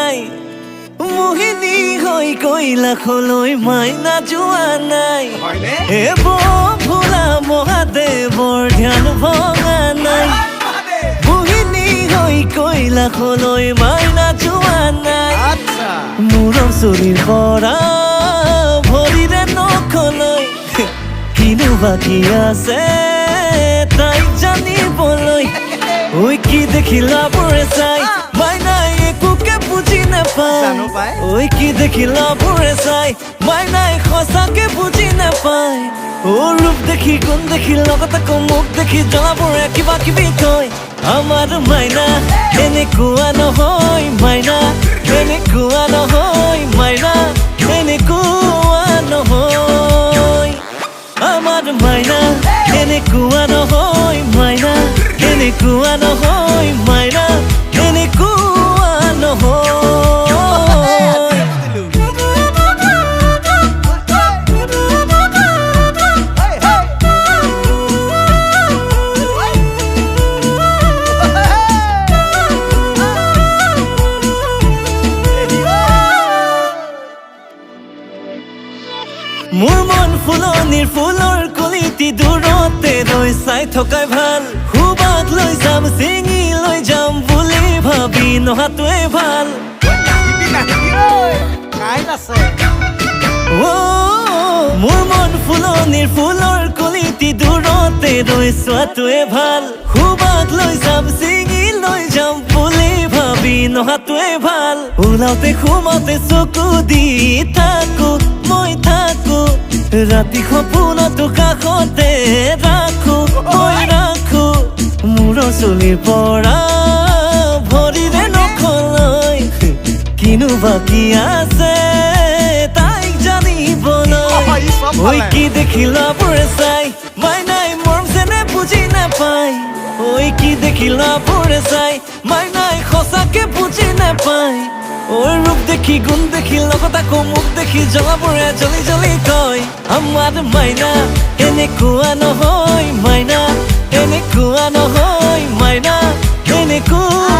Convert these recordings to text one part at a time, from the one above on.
নাই মোহিনী হৈ কৈলাশলৈ মাইনা যোৱা নাই হে ভোলা মহাদেৱৰ ধ্যান ভঙা নাই মোহিনী হৈ কৈলাশলৈ মাইনা যোৱা নাই মূৰৰ চুলিৰ পৰা ভৰিৰে নখলৈ কিনো বাকী আছে তাইক জানিবলৈ ঐ কি দেখিলা বোৰে চাই মাইনাই একোকে বুজি নাপায় ঐ কি দেখিলা বোৰে চাই মাইনাই সঁচাকে বুজি নাপায় ও ৰূপ দেখি গুণ দেখি লগত আকৌ মুখ দেখি জ্বলাবোৰে কিবা কিবি কয় আমাৰ মাইনা এনেকুৱা নহয় মাইনা এনেকুৱা নহয় মাইনা এনেকুৱা নহয় আমাৰ মাইনা এনেকুৱা নহয় মাইনা এনেকুৱা নহয় মাইনা এনেকুৱা নহয় মোৰ মন ফুলনিৰ ফুলৰ কলিটি দূৰতে ৰৈ চাই থকাই ভাল সুবাস লৈ যাম চিঙি লৈ যাম বুলি ভাবি নহাটোৱে ভাল মোৰ মন ফুলনিৰ ফুলৰ কলিটি দূৰতে ৰৈ চোৱাটোৱে ভাল সুবাস লৈ যাম চিঙি লৈ যাম বুলি ভাবি নহাটোৱে ভাল ওলাওতে সোমাওতে চকু দি থাকো মই থাকো ৰাতি সপোনতো কাষতে ৰাখো মই ৰাখো মূৰৰ চুলিৰ পৰা ভৰিৰে নখলৈ কিনো বাকী আছে তাইক জানিবলৈ ঐ কি দেখিলা বোৰে চাই মাইনাই মৰম যেনে বুজি নাপায় ঐ কি দেখিলা বোৰে চাই মাইনাই সঁচাকে বুজি নাপায় ঐ ৰূপ দেখি গুণ দেখি লগত আকৌ মুখ দেখি জ্বলাবোৰে জ্বলি জ্বলি কয় আমাৰ মাইনা এনেকুৱা নহয় মাইনা এনেকুৱা নহয় মাইনা এনেকুৱা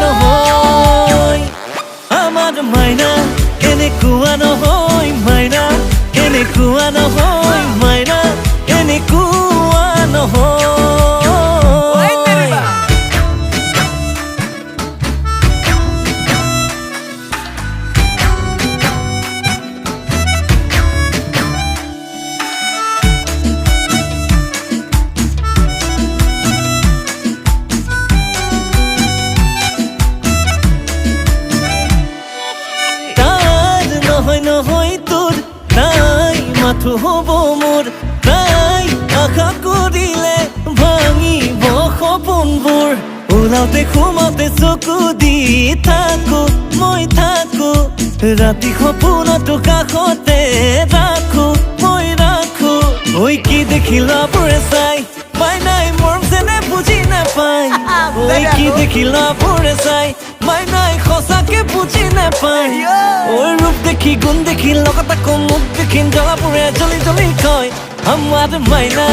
নহয় আমাৰ মাইনা এনেকুৱা নহয় মাইনা এনেকুৱা নহয় মাইনা এনেকুৱা নহয় নহয় তোৰ তাই মাথো হ'ব মোৰ তাই আশা কৰিলে ভাঙিব সপোনবোৰ ওলাওতে সোমাওতে চকু দি থাকো মই থাকো ৰাতি সপোনতো কাষতে ৰাখো মই ৰাখো ঐ কি দেখিলা বোৰে চাই মাইনাই মৰম যেনে বুজি নাপায় ঐ কি দেখিলা বোৰে চাই মাইনাই সঁচাকে বুজি নাপায় ঐ ৰূপ দেখি গুণ দেখি লগত আকৌ মুখ দেখি জ্বলাবোৰে জ্বলি জ্বলি কয় আমাৰ মাইনা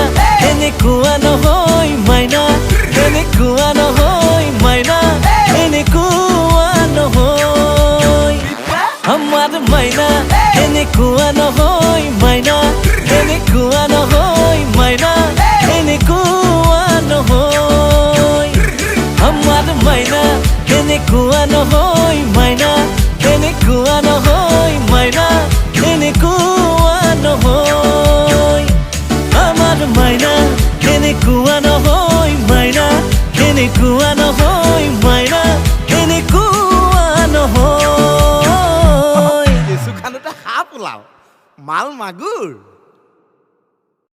এনেকুৱা নহয় মাইনা এনেকুৱা নহয় মাইনা এনেকুৱা নহয় আমাৰ মাইনা এনেকুৱা নহয় মাইনা এনেকুৱা নহয় মাইনা এনেকুৱা নহয় আমাৰ মাইনা এনেকুৱা নহয় মাইনা এনেকুৱা নহয় মাইনা এনেকুৱা নহয় আমাৰ মাইনা এনেকুৱা নহয় মাইনা এনেকুৱা নহয় মাইনা এনেকুৱা নহয় সুখানতে সাপ ওলাও মাল মাগুৰ